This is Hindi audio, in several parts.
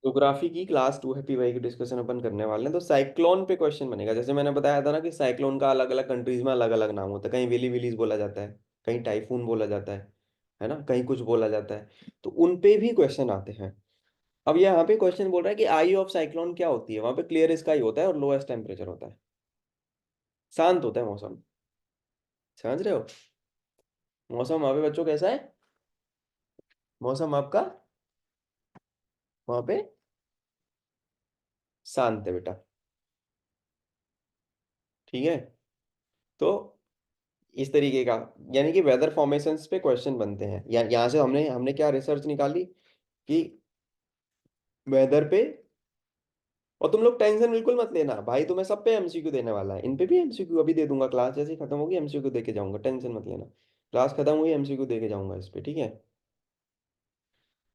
ज्योग्राफी की क्लास 2 हैप्पी भाई की डिस्कशन अपन करने वाले हैं। तो साइक्लोन पे क्वेश्चन बनेगा। जैसे मैंने बताया था ना कि साइक्लोन का अलग अलग कंट्रीज में अलग अलग नाम होता है। कहीं विली विलीज बोला जाता है, कहीं टाइफून बोला जाता है ना, कहीं कुछ बोला जाता है। तो उन पे भी क्वेश्चन आते हैं। अब यहाँ पे क्वेश्चन बोल रहा है कि आई ऑफ साइक्लोन क्या होती है। वहां पे क्लियर स्काई होता है और लोएस्ट टेम्परेचर होता है, शांत होता है मौसम। समझ रहे हो? मौसम वहां पे बच्चों कैसा है? मौसम आपका वहां पे शांत है बेटा। ठीक है। तो इस तरीके का, यानी कि वेदर फॉर्मेशंस पे क्वेश्चन बनते हैं। यहाँ से हमने हमने क्या रिसर्च निकाली कि वेदर पे। और तुम लोग टेंशन बिल्कुल मत लेना भाई, तुम्हें सब पे एमसीक्यू देने वाला है। इन पे भी एमसीक्यू अभी दे दूंगा। क्लास जैसे ही खत्म होगी एमसीक्यू दे के जाऊंगा, टेंशन मत लेना। क्लास खत्म हुई एमसीक्यू दे के जाऊंगा इस पे, ठीक है?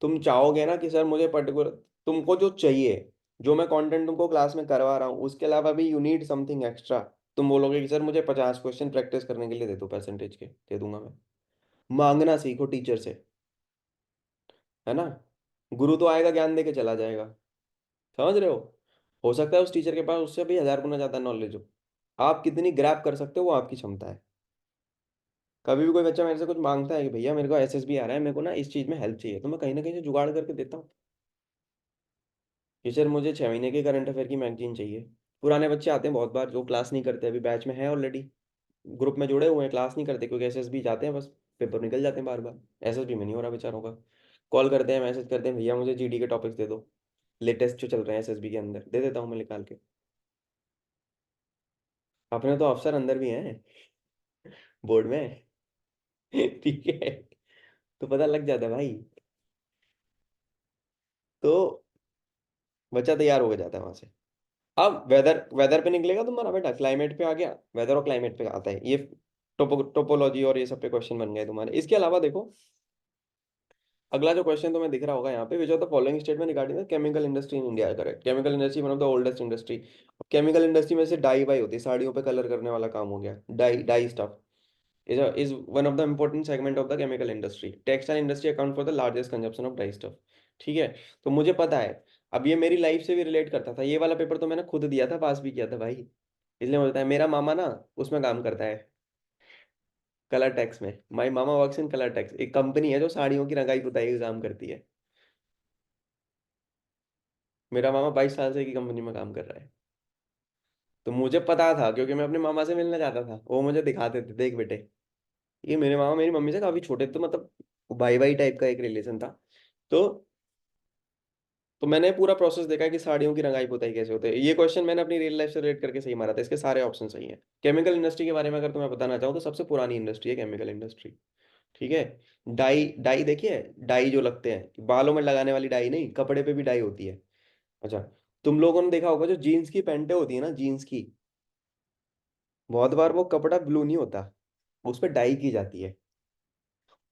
तुम चाहोगे ना कि सर मुझे पर्टिकुलर, तुमको जो चाहिए, जो मैं कंटेंट तुमको क्लास में करवा रहा हूँ उसके अलावा भी यू नीड समथिंग एक्स्ट्रा। तुम बोलोगे कि सर मुझे 50 क्वेश्चन प्रैक्टिस करने के लिए दे दो, परसेंटेज के दे दूंगा मैं। मांगना सीखो टीचर से, है ना। गुरु तो आएगा ज्ञान दे के चला जाएगा। समझ रहे हो सकता है उस टीचर के पास उससे भी 1000 गुना ज्यादा नॉलेज हो। आप कितनी ग्रैब कर सकते हो वो आपकी क्षमता है। कभी भी कोई बच्चा मेरे से कुछ मांगता है कि भैया मेरे को एसएसबी आ रहा है, मेरे को ना इस चीज में हेल्प चाहिए, तो मैं कहीं ना कहीं से जुगाड़ करके देता हूँ कि सर मुझे 6 महीने के करंट अफेयर की मैगजीन चाहिए। पुराने बच्चे आते हैं बहुत बार जो क्लास नहीं करते, अभी बैच में है ऑलरेडी, ग्रुप में जुड़े हुए हैं, क्लास नहीं करते क्योंकि एसएसबी जाते हैं, बस पेपर निकल जाते हैं बार बार। एसएसबी में नहीं हो रहा बेचारों का। कॉल करते हैं, मैसेज करते हैं, भैया मुझे जीडी के टॉपिक्स दे दो, लेटेस्ट जो चल रहे हैं एसएसबी के अंदर, दे देता हूँ मैं निकाल के। अपने तो अफसर अंदर भी हैं बोर्ड में ठीक है। तो पता लग जाता है भाई। तो बच्चा तैयार होकर जाता है वहां से। अब वेदर, वेदर पे निकलेगा तुम्हारा बेटा, क्लाइमेट पे आ गया, वेदर और क्लाइमेट पे आता है ये। टोपोलॉजी और ये सब पे क्वेश्चन बन गए तुम्हारे। इसके अलावा देखो, अगला जो क्वेश्चन तुम्हें दिख रहा होगा यहाँ पे, विच of the following statement regarding the chemical industry in India correct. Chemical industry one of the oldest industry. Chemical industry में से डाई वाई होती है, साड़ियों पे कलर करने वाला काम हो गया, dye dye stuff is one of the important segment of the chemical industry. Textile industry account for the largest consumption of dye stuff. ठीक है। तो मुझे पता है। अब ये मेरी लाइफ से भी रिलेट करता था। ये वाला पेपर तो मैंने खुद दिया था, पास भी किया था भाई। इसलिए मुझे पता है। मेरा मामा ना उसमें काम करता है, कलर टैक्स में। माई मामा वर्क्स इन कलर टैक्स, एक कंपनी है जो साड़ियों की रंगाई पुताई का काम करती है। मेरा मामा 22 साल से की कंपनी में काम कर रहा है। तो मुझे पता था क्योंकि मैं अपने मामा से मिलने जाता था, वो मुझे दिखाते थे, देख बेटे। ये मेरे मामा मेरी मम्मी से काफी छोटे, तो मतलब भाई भाई टाइप का एक रिलेशन था। तो तो मैंने पूरा प्रोसेस देखा है कि साड़ियों की रंगाई पुताई कैसे होते हैं। ये क्वेश्चन मैंने अपनी रियल लाइफ से रिलेट करके सही मारा था। इसके सारे ऑप्शन सही हैं। केमिकल इंडस्ट्री के बारे में अगर तुम्हें बताना चाहूँ तो सबसे पुरानी इंडस्ट्री है केमिकल इंडस्ट्री। ठीक है। डाई डाई देखिए, डाई जो लगते हैं बालों में लगाने वाली डाई नहीं, कपड़े पे भी डाई होती है। अच्छा, तुम लोगों ने देखा होगा जो जीन्स की पैंटें होती है ना, जीन्स की, बहुत बार वो कपड़ा ब्लू नहीं होता, उस पर डाई की जाती है।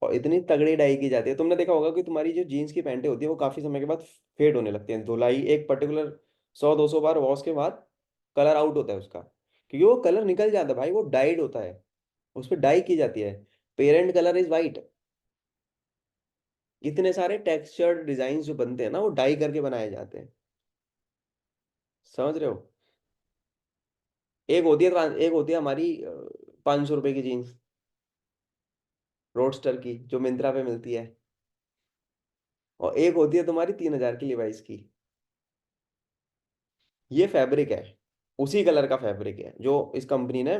और इतनी तगड़ी डाई की जाती है, तुमने देखा होगा कि तुम्हारी जो जीन्स की पैंटें होती है वो काफी समय के बाद फेड होने लगती हैं। धुलाई एक पर्टिकुलर 100-200 बार वॉश के बाद कलर आउट होता है उसका, क्योंकि वो कलर निकल जाता है भाई, वो डाइड होता है। उस पर डाई की जाती है। Parent colour is white. इतने सारे टेक्सचर्ड डिजाइन जो बनते हैं ना वो डाई करके बनाए जाते हैं। समझ रहे हो? एक होती है हमारी 500 रुपए की जीन्स, रोडस्टर की, जो मिंत्रा पे मिलती है। और एक होती है तुम्हारी 3000 की लिवाइस की। ये फैब्रिक है, उसी कलर का फैब्रिक है जो इस कंपनी ने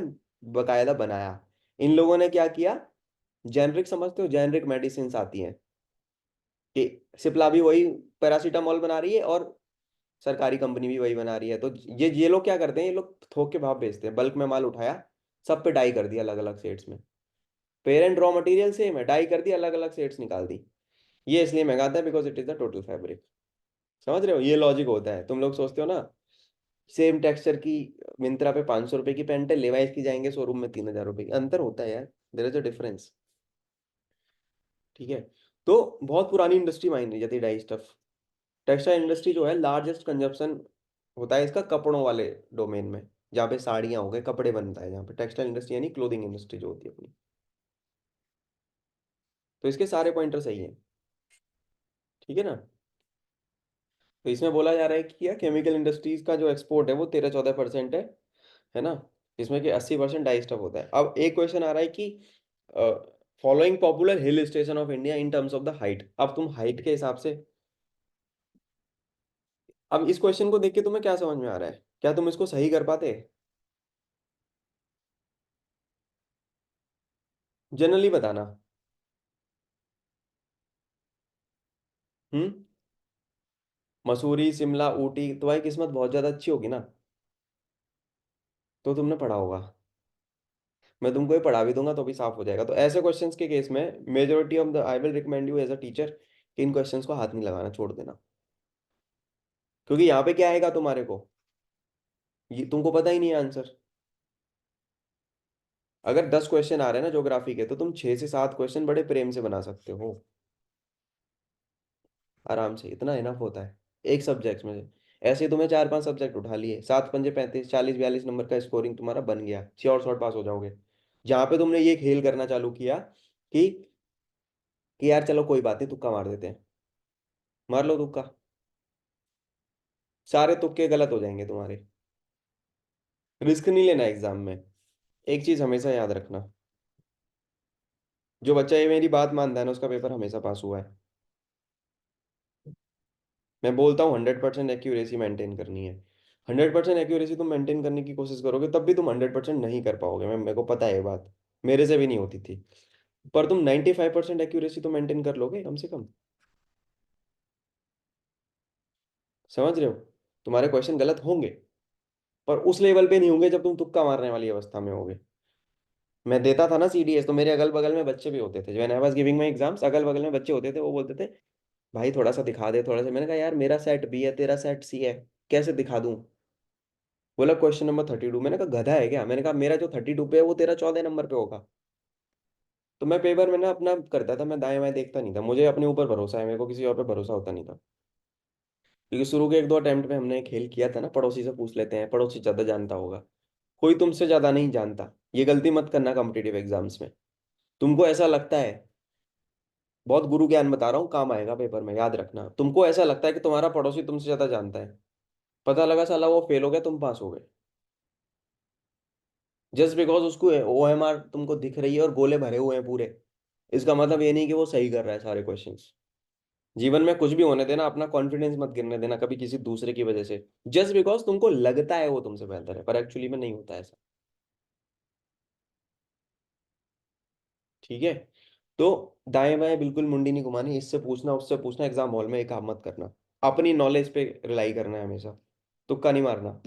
बकायदा बनाया। इन लोगों ने क्या किया, जेनरिक समझते हो, जेनरिक मेडिसिन आती हैं कि सिप्ला भी वही पैरासीटामोल बना रही है और सरकारी कंपनी भी वही बना रही है। तो ये लोग क्या करते हैं, ये लोग थोक के भाव बेचते हैं। बल्क में माल उठाया, सब पे डाई कर दिया अलग अलग शेड्स में। पेरेंट रॉ मटेरियल सेम है, डाई कर दी, अलग अलग शेड्स निकाल दी। ये इसलिए महंगा था because it is the total fabric. समझ रहे हो? ये लॉजिक होता है। तुम लोग सोचते हो ना सेम टेक्सचर की मिंत्रा पे 500 रुपए की पैंट है, लेवाइस की जाएंगे शोरूम में 3000 रुपए की, अंतर होता है यार। There is a difference. ठीक है। तो बहुत पुरानी इंडस्ट्री मानी जाती है डाई स्टफ। टेक्सटाइल इंडस्ट्री जो है लार्जेस्ट कंजप्शन होता है इसका कपड़ों वाले डोमेन में, जहाँ पे साड़ियाँ हो गए, कपड़े बनता है जहाँ पे। टेक्सटाइल इंडस्ट्री यानी क्लोथिंग इंडस्ट्री जो होती है अपनी। तो इसके सारे पॉइंटर सही हैं। ठीक है ना। तो इसमें बोला जा रहा है कि यार केमिकल इंडस्ट्रीज का जो एक्सपोर्ट है वो 13-14% है ना, इसमें कि 80% डाई स्टफ होता है। अब एक क्वेश्चन आ रहा है कि following popular hill station of India in terms of the height. अब तुम हाइट के हिसाब से, अब इस क्वेश्चन को देख के तुम्हें क्या समझ में आ रहा है, क्या तुम इसको सही कर पाते? जनरली बताना। हम्म। मसूरी, शिमला, ऊटी, तुम्हारी किस्मत बहुत ज्यादा अच्छी होगी ना, तो तुमने पढ़ा होगा। मैं तुमको ये पढ़ा भी दूंगा तो भी साफ हो जाएगा। तो ऐसे क्वेश्चंस के केस में majority of the I will recommend you as a teacher कि इन क्वेश्चंस को हाथ नहीं लगाना, छोड़ देना। क्योंकि यहाँ पे क्या आएगा तुम्हारे को, ये तुमको पता ही नहीं है आंसर। अगर 10 क्वेश्चन आ रहे हैं ना ज्योग्राफी के, तो तुम 6 से 7 क्वेश्चन बड़े प्रेम से बना सकते हो आराम से, इतना इनफ होता है एक सब्जेक्ट में से। ऐसे ही तुम्हें 4-5 सब्जेक्ट उठा लिए, 7×5 = 35, 40-42 नंबर का स्कोरिंग तुम्हारा बन गया, श्योर शॉर्ट पास हो जाओगे। जहां पे तुमने ये खेल करना चालू किया कि यार चलो कोई बात नहीं, तुक्का मार देते हैं, मार लो तुक्का, सारे तुक्के गलत हो जाएंगे तुम्हारे। रिस्क नहीं लेना एग्जाम में। एक चीज हमेशा याद रखना, जो बच्चा ये मेरी बात मानता है ना, उसका पेपर हमेशा पास हुआ है। मैं बोलता हूँ 100% एक्यूरेसी मेंटेन करनी है। 100% एक्यूरेसी तुम मेंटेन करने की कोशिश करोगे तब भी तुम 100% नहीं कर पाओगे, मैं मेरे को पता है ये बात, मेरे से भी नहीं होती थी। पर तुम 95% एक्यूरेसी तो मेंटेन कर लोगे कम से कम। समझ रहे हो? तुम्हारे क्वेश्चन गलत होंगे, पर उस लेवल पे नहीं होंगे जब तुम तुक्का मारने वाली अवस्था में होगे। मैं देता था ना सीडीएस, तो मेरे अगल बगल में बच्चे भी होते थे, when I was giving my exams, अगल बगल में बच्चे होते थे, वो बोलते थे भाई थोड़ा सा दिखा दे, थोड़ा सा। मैंने कहा यार मेरा सेट बी है, तेरा सेट सी है, कैसे दिखा दूं? बोला क्वेश्चन नंबर 32। मैंने कहा गधा है क्या? मैंने कहा मेरा जो 32 पे है वो तेरा 14 नंबर पे होगा। तो मैं पेपर में ना अपना करता था, मैं दाएं बाएं देखता नहीं था, मुझे अपने ऊपर भरोसा है, मेरे को किसी और पे भरोसा होता नहीं था। क्योंकि शुरू के 1-2 अटेम्प्ट में हमने खेल किया था ना, पड़ोसी से पूछ लेते हैं, पड़ोसी ज्यादा जानता होगा। कोई तुमसे ज्यादा नहीं जानता, ये गलती मत करना कॉम्पिटिटिव एग्जाम्स में। तुमको ऐसा लगता है, बहुत गुरु ज्ञान बता रहा हूँ, काम आएगा पेपर में, याद रखना। तुमको ऐसा लगता है कि तुम्हारा पड़ोसी तुमसे ज्यादा जानता है, पता लगा साला वो फेल हो गया, तुम पास हो गए। जस्ट बिकॉज उसको ओएमआर तुमको दिख रही है और गोले भरे हुए हैं पूरे, इसका मतलब ये नहीं कि वो सही कर रहा है सारे क्वेश्चंस। जीवन में कुछ भी होने देना, अपना कॉन्फिडेंस मत गिरने देना कभी किसी दूसरे की वजह से, जस्ट बिकॉज तुमको लगता है वो तुमसे बेहतर है, पर एक्चुअली में नहीं होता ऐसा। ठीक है? तो दाएं बाएं बिल्कुल मुंडी नहीं घुमानी, इससे पूछना उससे पूछना, एग्जाम हॉल में एक काम मत करना। अपनी नॉलेज पे रिलाई करना है हमेशा, तुक्का नहीं मारना।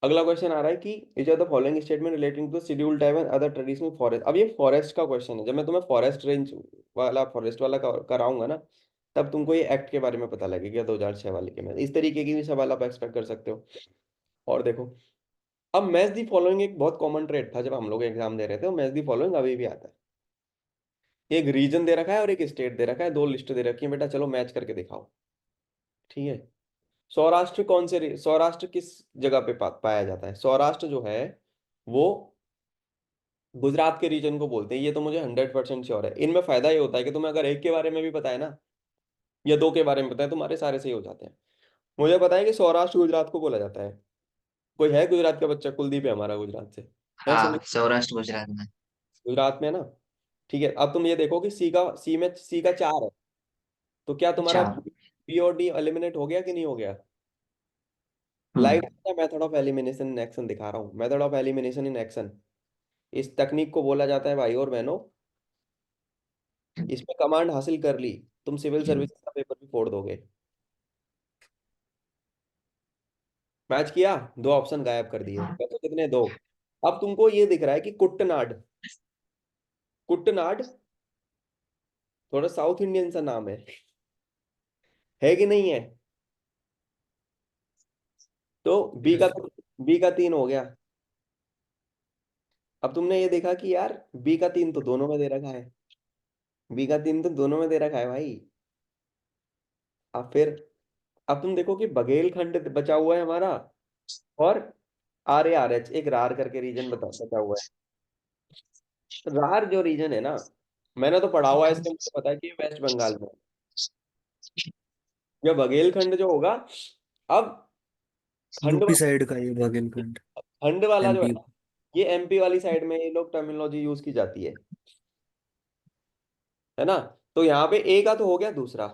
अगला क्वेश्चन आ रहा है कि which are the following statement relating to schedule time and other traditional forest. अब ये फॉरेस्ट का क्वेश्चन है, जब मैं तुम्हें फॉरेस्ट वाला कराऊंगा ना, तब तुमको ये एक्ट के बारे में पता लगेगा 2006 वाले के में, इस तरीके की भी सवाल आप एक्सपेक्ट कर सकते हो। और देखो, अब मैच दी फॉलोइंग एक बहुत कॉमन ट्रेड था जब हम लोग एग्जाम दे रहे थे, मैच दी फॉलोइंग अभी भी आता है। एक रीजन दे रखा है और एक स्टेट दे रखा है, दो लिस्ट दे रखी है, बेटा चलो मैच करके दिखाओ। ठीक है? सौराष्ट्र किस जगह पे पाया जाता है? सौराष्ट्र जो है वो गुजरात के रीजन को बोलते हैं, ये तो मुझे 100% श्योर है। इनमें फायदा ये होता है कि तुम्हें अगर एक के बारे में भी पता है ना, या दो के बारे में पता है, तुम्हारे सारे सही हो जाते हैं। मुझे पता है कि सौराष्ट्र गुजरात को बोला जाता है। कोई है गुजरात का बच्चा? कुलदीप है हमारा गुजरात से, है हाँ, सुमित? सौराष्ट्र गुजरात में। गुजरात में है ना? ठीक है, अब तुम ये देखो कि सी का 4 है, तो क्या तुम्हारा अच्छा। बी और डी एलिमिनेट हो गया कि नहीं हो गया? हम्म। Live method of elimination in action दिखा रहा हूँ, method of elimination in action. इस तकनीक को बोला जाता है भाई और बहनों, इसमें कमांड हासिल कर ली, तुम सिविल सर्विस का पेपर भी फोड़ दोगे। मैच किया, 2 ऑप्शन गायब कर दिए, तो कितने? 2। अब तुमको ये दिख रहा है कि कुट्टनाड, कुट्टनाड थोड़ा साउथ इंडियन सा नाम है कि नहीं है? तो बी का 3 हो गया। अब तुमने ये देखा कि यार बी का 3 तो दोनों में दे रखा है, बी का 3 तो दोनों में दे रखा है भाई। अब फिर, अब तुम देखो कि बघेलखंड बचा हुआ है हमारा, और RARH एक रार करके रीजन बचा हुआ है। रार जो रीजन है ना, मैंने तो पढ़ा हुआ है इसलिए मुझे पता है कि ये वेस्ट बंगाल में है। या बघेलखंड जो होगा। अब खंड यूपी वाला, साइड का ये बुंदेलखंड। खंड वाला जो है एमपी। ना, ये एमपी वाली साइड में ये लोग टर्मिनोलॉजी यूज की जाती है ना। तो यहाँ पे ए का तो हो गया दूसरा,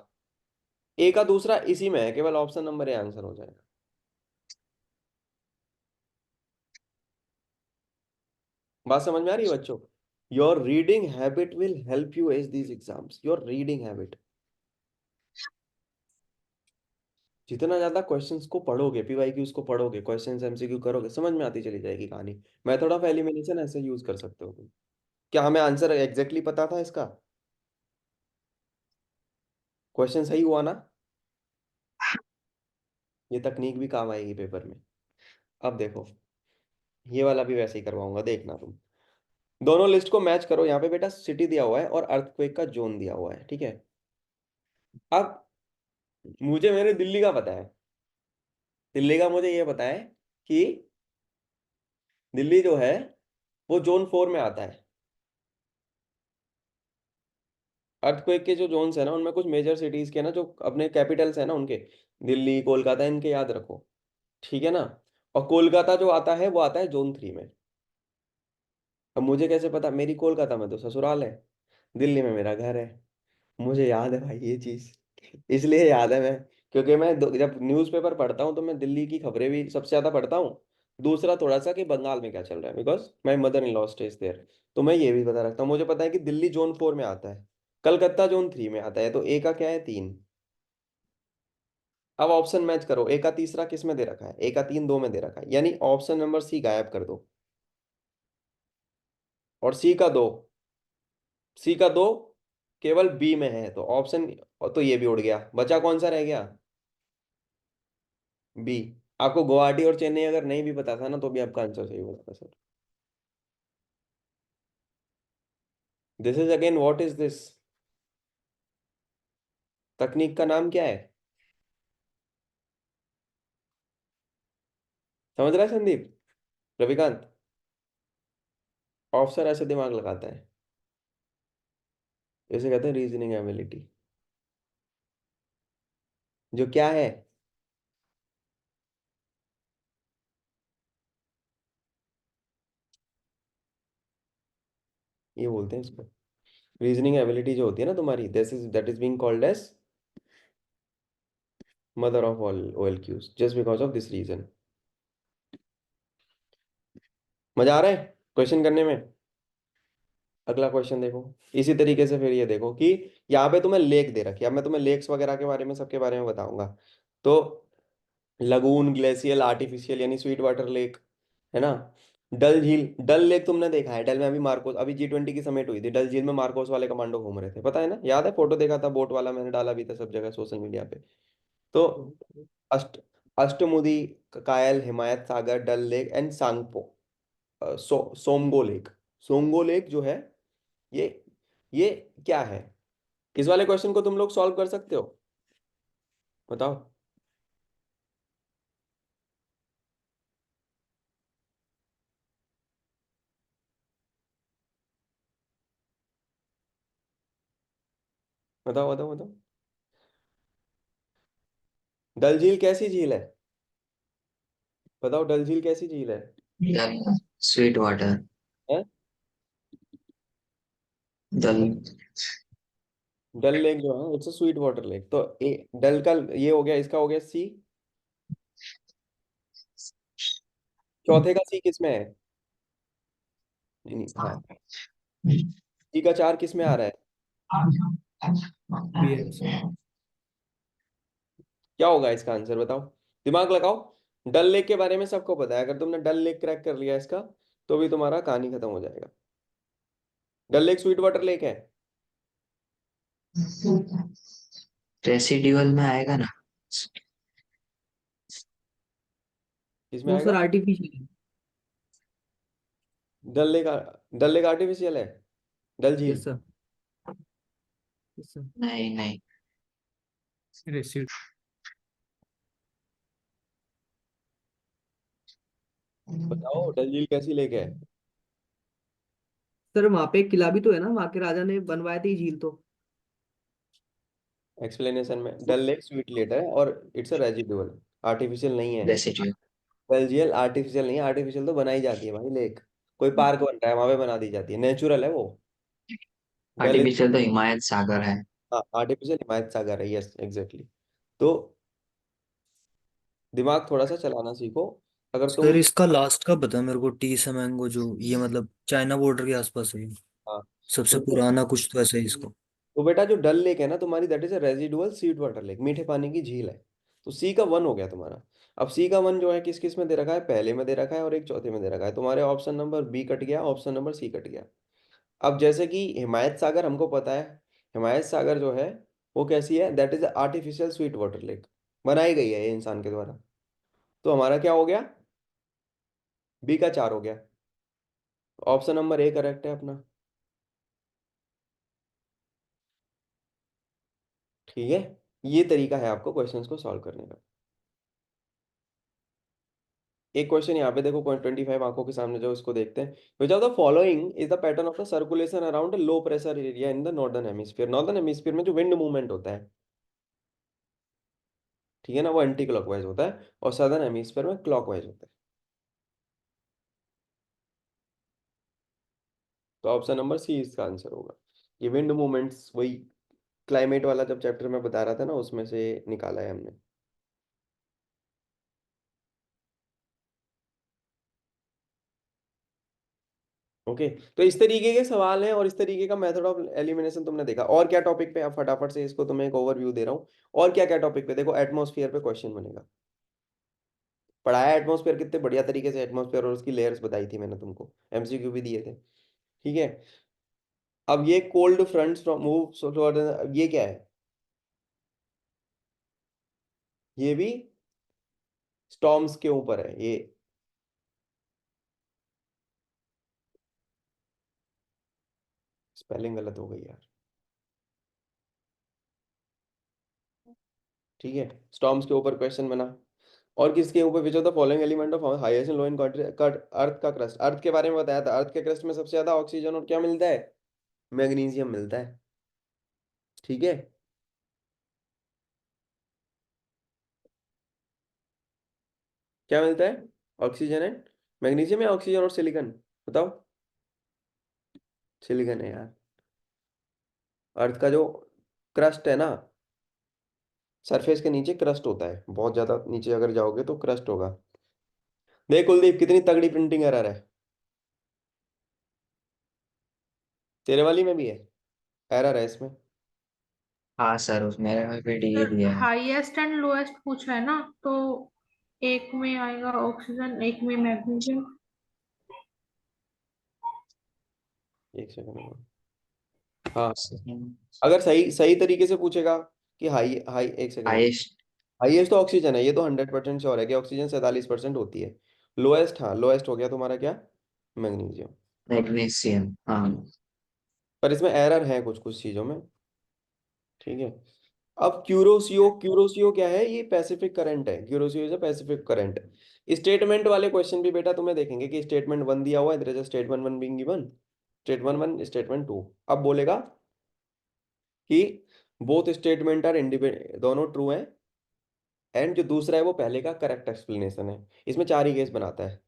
ए का दूसरा इसी में है, केवल ऑप्शन नंबर ए आंसर हो जाएगा। बात समझ में आ रही है बच्चों? Your reading habit will help you as these exams, your reading habit. जितना ज्यादा क्वेश्चंस को पढ़ोगे, पीवाईक्यूज को पढ़ोगे, क्वेश्चंस एमसीक्यू करोगे, समझ में आती चली जाएगी कहानी। मेथड ऑफ एलिमिनेशन ऐसे यूज कर सकते हो तुम। क्या हमें आंसर एग्जैक्टली पता था इसका? क्वेश्चन सही हुआ ना? ये तकनीक भी काम आएगी पेपर में। अब देखो, ये वाला भी वैसे ही करवाऊंगा, देखना तुम। दोनों लिस्ट को मैच करो। यहाँ पे बेटा सिटी दिया हुआ है और अर्थक्वेक का जोन दिया हुआ है, ठीक है। अब मुझे मेरे दिल्ली का पता है। दिल्ली का मुझे ये पता है कि दिल्ली जो है वो जोन 4 में आता है। अर्थक्वेक के जो जोन्स है ना, उनमें कुछ मेजर सिटीज के ना, जो अपने कैपिटल्स है ना उनके, दिल्ली कोलकाता, इनके याद रखो, ठीक है ना। और कोलकाता जो आता है वो आता है जोन 3 में। अब मुझे कैसे पता? मेरी कोलकाता में तो ससुराल है, दिल्ली में मेरा घर है। मुझे याद है भाई ये चीज। इसलिए याद है मैं, क्योंकि मैं जब न्यूज़पेपर पढ़ता हूँ तो मैं दिल्ली की खबरें भी सबसे ज्यादा पढ़ता हूँ। दूसरा थोड़ा सा कि बंगाल में क्या चल रहा है, because my mother in law stays there. तो मैं ये भी पता रखता हूँ। मुझे पता है कि दिल्ली जोन 4 में आता है, कलकत्ता जोन 3 में आता है। तो ए का क्या है? 3। अब ऑप्शन मैच करो, ए का तीसरा किस में दे रखा है? ए का 3 2 में दे रखा है, यानी ऑप्शन नंबर सी गायब कर दो। और सी का 2, सी का 2 केवल बी में है, तो ऑप्शन, तो ये भी उड़ गया। बचा कौन सा रह गया? बी। आपको गुवाहाटी और चेन्नई अगर नहीं भी पता था ना, तो भी आपका आंसर सही होता था sir. This is again, what is this? तकनीक का नाम क्या है? समझ रहा है संदीप? रविकांत? ऑफिसर ऐसे दिमाग लगाता है, इसे कहते हैं रीजनिंग एबिलिटी। जो क्या है? ये बोलते हैं इसको, रीजनिंग एबिलिटी जो होती है ना तुम्हारी, this is that is being called as mother of all OLQs, just because of this reason. मजा आ रहा है क्वेश्चन करने में? अगला क्वेश्चन देखो। इसी तरीके से फिर ये देखो कि यहाँ पे तुम्हें लेक दे रखी है। अब मैं तुम्हें लेक्स वगैरह के बारे में, सबके बारे में बताऊंगा। तो लगून, ग्लेशियल, आर्टिफिशियल, यानी स्वीट वाटर लेक, है ना। डल झील, डल लेक तुमने देखा है? डल में अभी मार्कोस, अभी G20 की समिट हुई थी, डल झील में मार्कोस वाले कमांडो घूम रहे थे, पता है ना? याद है? फोटो देखा था बोट वाला, मैंने डाला भी था सब जगह सोशल मीडिया पे। तो अष्ट Ashtamudi, Kayal, Himayat Sagar, Dal lake and Tsangpo, Tsomgo lake. Tsomgo lake जो है, ये ये क्या है? इस वाले क्वेश्चन को तुम लोग सॉल्व कर सकते हो? बताओ। बताओ बताओ बताओ। डल झील कैसी झील है? बताओ, डल झील कैसी झील है? Sweet water. हैं? दल। डल लेक जो है, it's a sweet water lake. तो ए, डल का ये हो गया, इसका हो गया सी। चौथे का सी किस में है? नहीं, नहीं, हाँ। सी का 4 किस में आ रहा है? B answer. क्या होगा इसका आंसर? बताओ, दिमाग लगाओ। डल लेक के बारे में सबको पता है, अगर तुमने डल लेक क्रैक कर लिया इसका, तो भी तुम्हारा कहानी खत्म हो जाएगा। डल लेक स्वीट वाटर लेक है। रेसिड्यूअल में आएगा ना। किसमें वो सर आएगा? आर्टिफिशियल। डल लेक डल लेक आर्टिफिशियल है? डल झील? Yes sir. Yes sir. नहीं नहीं। रेसिड। बताओ डल झील कैसी लेक है? सर वहां पे एक किला भी तो है ना, वहां के राजा ने बनवाया थी झील तो। एक्सप्लेनेशन में डल लेक स्वीट लेट है और इट्स अ रेजिडुअल, आर्टिफिशियल नहीं है। रेसिड्यू। बेल्जियल आर्टिफिशियल नहीं है, आर्टिफिशियल तो बनाई जाती है भाई लेक। कोई पार्क बन रहा है वहां पे बना दी जाती है, नेचुरल है वो। डल इज, आर्टिफिशियल तो हिमायत सागर है। हाँ आर्टिफिशियल हिमायत सागर है, यस एग्जैक्टली। तो दिमाग थोड़ा सा चलाना सीखो। अगर सर तुम, इसका लास्ट का बता मेरे को, टी से मैंगो जो ये मतलब चाइना बॉर्डर के आसपास है ये। हाँ सबसे तो पुराना कुछ तो ऐसा ही इसको। तो बेटा जो डल लेक है ना तुम्हारी, that is a residual seed water lake, मीठे पानी की झील है। तो सी का वन हो गया तुम्हारा। अब सी का वन जो है किस किस में दे रखा है, पहले में दे रखा है और एक चौथे में दे रखा है। तुम्हारे ऑप्शन नंबर बी कट गया, ऑप्शन नंबर सी कट गया। अब जैसे कि हिमायत सागर हमको पता है, हिमायत सागर जो है वो कैसी है, that is artificial sweet water lake, बनाई गई है ये इंसान के द्वारा। तो हमारा क्या हो गया, बी का 4 हो गया। ऑप्शन नंबर ए करेक्ट है अपना। ठीक है, ये तरीका है आपको क्वेश्चंस को सॉल्व करने का। एक क्वेश्चन यहाँ पे देखो, 25 आंखों के सामने जो इसको देखते हैं, विच of the following is the pattern of the circulation around low pressure area in the northern hemisphere. Northern hemisphere में जो विंड मूवमेंट होता है, ठीक है ना, वो एंटी क्लॉकवाइज होता है और सदर्न हेमिस्फीयर में क्लॉकवाइज होता है। तो ऑप्शन नंबर सी इसका आंसर होगा। ये विंड मूवमेंट्स वही क्लाइमेट वाला जब चैप्टर में बता रहा था ना, उसमें से निकाला है हमने। ओके, तो इस तरीके के सवाल हैं और इस तरीके का मेथड ऑफ एलिमिनेशन तुमने देखा। और क्या टॉपिक पे, अब फटाफट से इसको तुम्हें एक ओवरव्यू दे रहा हूँ। और क्या क्या टॉपिक पे देखो, एटमॉस्फेयर पे क्वेश्चन बनेगा। पढ़ाया एटमॉस्फेयर कितने बढ़िया तरीके से, एटमॉस्फेयर और उसकी लेयर्स बताई थी मैंने तुमको, एमसीक्यू भी दिए थे। ठीक है, अब ये कोल्ड फ्रंट्स फ्रॉम मूव, ये क्या है, ये भी स्टॉर्म्स के ऊपर है ये। स्पेलिंग गलत हो गई यार। ठीक है, स्टॉर्म्स के ऊपर क्वेश्चन बना। और किसके ऊपर, which of the following element of highest and low in earth का क्रस्ट, अर्थ के बारे में बताया था। अर्थ के क्रस्ट में सबसे ज्यादा ऑक्सीजन और क्या मिलता है, मैग्नीशियम मिलता है। ठीक है, क्या मिलता है, ऑक्सीजन एंड मैग्नीशियम या ऑक्सीजन और सिलिकॉन, बताओ। सिलिकॉन है यार। अर्थ का जो क्रस्ट है ना, सरफेस के नीचे क्रस्ट होता है, बहुत ज्यादा नीचे अगर जाओगे तो क्रस्ट होगा। देख कुलदीप कितनी तगड़ी प्रिंटिंग एरर है, तेरे वाली में भी है, एरर है इसमें। हाँ सर, उस मेरे पे डी सर दिया है। हाईएस्ट एंड लोएस्ट पूछा है ना, तो एक में आएगा ऑक्सीजन, एक में मैग्नीशियम। एक सेकंड, हाँ, अगर सही सही तरीके से पूछेगा कि हाई हाई, एक सेकंड, हाईएस्ट हाईएस्ट तो ऑक्सीजन है, ये तो 100% श्योर है कि ऑक्सीजन 47% होती है। लोएस्ट, हाँ लोएस्ट हो गया तुम्हारा क्या, मैग्नीशियम। मैग्नीशियम। हाँ पर इसमें एरर है कुछ कुछ चीजों में। ठीक है, अब क्यूरोसियो, क्यूरोसियो क्या है, ये पैसिफिक करंट है, Kuroshio is a Pacific current. Statement वाले क्वेश्चन भी बेटा तुम्हें देखेंगे कि स्टेटमेंट वन दिया हुआ है, there is a statement one being given, statement one statement two. अब बोलेगा कि बोथ स्टेटमेंट आर इंडिपेंडेंट, दोनों ट्रू हैं, एंड जो दूसरा है वो पहले का करेक्ट एक्सप्लेनेशन है। इसमें चार ही केस बनाता है।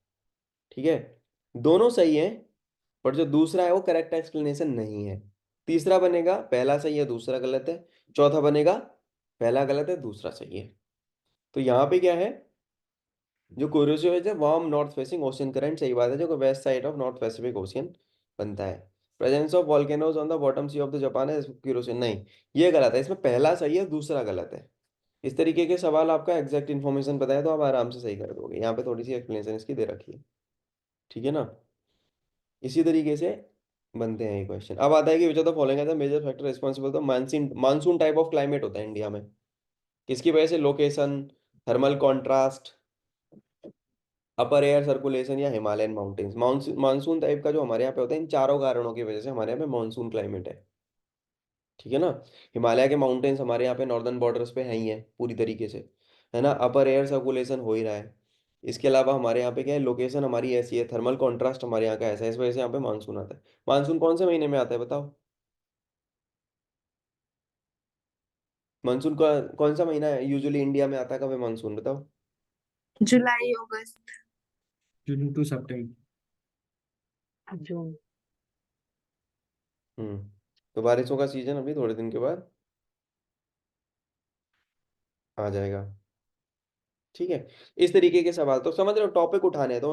ठीक है, दोनों सही है, पर जो दूसरा है वो करेक्ट एक्सप्लेनेशन नहीं है। तीसरा बनेगा पहला सही है दूसरा गलत है। चौथा बनेगा पहला गलत है दूसरा सही है। तो यहाँ पे क्या है, जो क्यूरोसियो है warm north facing ocean current, सही बात है, जो west side of north Pacific ocean बनता है। Presence of volcanoes on the bottom sea of the Japan है क्यूरोसियो, नहीं ये गलत है, इसमें पहला सही है दूसरा गलत है। इस तरीके के सवाल आपका एग्जैक्ट इन्फॉर्मेशन बताए तो आप आराम से सही कर दोगे, यहाँ पे थोड़ी सी एक्सप्लेनेशन इसकी दे रखी है। ठीक है ना, इसी तरीके से बनते हैं ये क्वेश्चन। अब आता है कि which of the following as the major factor responsible, तो monsoon, monsoon type of climate होता है इंडिया में, किसकी वजह से, location, thermal contrast, upper air circulation या Himalayan mountains. Monsoon, monsoon type का जो हमारे यहाँ पे होता है, इन चारों कारणों की वजह से हमारे यहाँ पे मानसून क्लाइमेट है। ठीक है ना, हिमालय के माउंटेन्स हमारे यहाँ पे नॉर्दर्न बॉर्डर्स पे हैं ही है पूरी तरीके से, है ना, अपर एयर सर्कुलेशन हो ही रहा है। इसके अलावा हमारे यहाँ पे क्या है, लोकेशन हमारी ऐसी है, थर्मल कॉन्ट्रास्ट हमारे यहाँ का ऐसा है, इस वजह से यहाँ पे मानसून आता है। मानसून कौन से महीने में आता है बताओ। मानसून का कौन सा महीना है यूजुअली इंडिया में आता है, कब है मानसून बताओ? जुलाई अगस्त। जून टू सितंबर। जून। तो बारिशों का सीजन अभी थोड़े दिन के बाद आ जाएगा। ठीक है, इस तरीके के सवाल तो समझ रहे हो, टॉपिक उठाने हैं तो